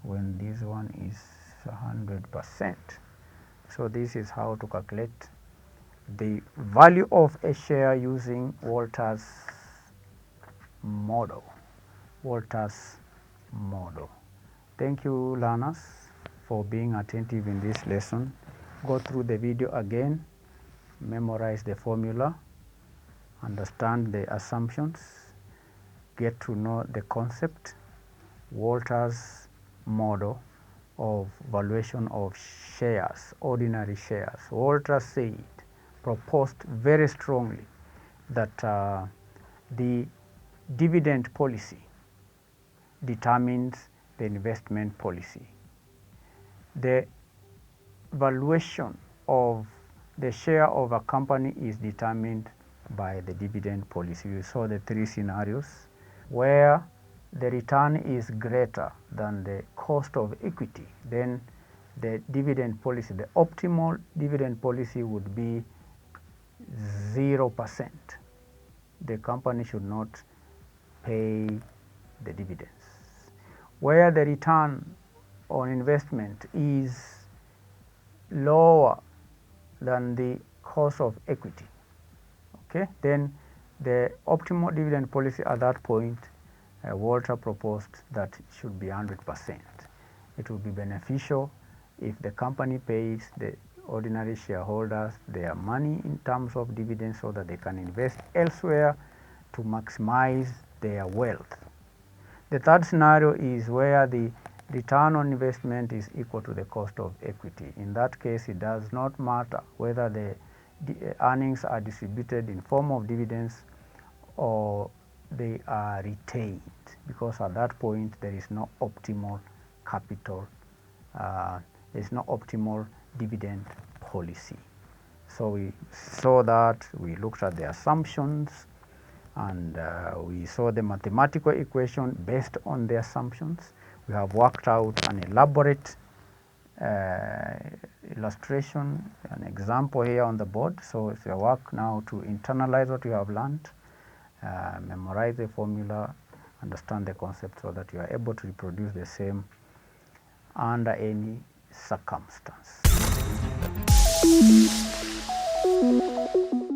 when this one is 100%. So this is how to calculate the value of a share using Walter's model. Walter's model. Thank you, learners, for being attentive in this lesson. Go through the video again, memorize the formula, understand the assumptions, get to know the concept, Walter's model of valuation of shares, ordinary shares. Walter said, proposed very strongly that the dividend policy determines the investment policy. The valuation of the share of a company is determined by the dividend policy. You saw the three scenarios where the return is greater than the cost of equity. Then the dividend policy, the optimal dividend policy would be 0%. The company should not pay the dividends. Where the return on investment is lower than the cost of equity, okay, then the optimal dividend policy at that point, Walter proposed that it should be 100%. It would be beneficial if the company pays the ordinary shareholders their money in terms of dividends so that they can invest elsewhere to maximize their wealth. The third scenario is where the return on investment is equal to the cost of equity. In that case, it does not matter whether the earnings are distributed in form of dividends or they are retained, because at that point there is no optimal capital, there is no optimal dividend policy. So we saw that, we looked at the assumptions, and we saw the mathematical equation based on the assumptions. We have worked out an elaborate illustration, an example here on the board. So it's your work now to internalize what you have learned, memorize the formula, understand the concept so that you are able to reproduce the same under any circumstance.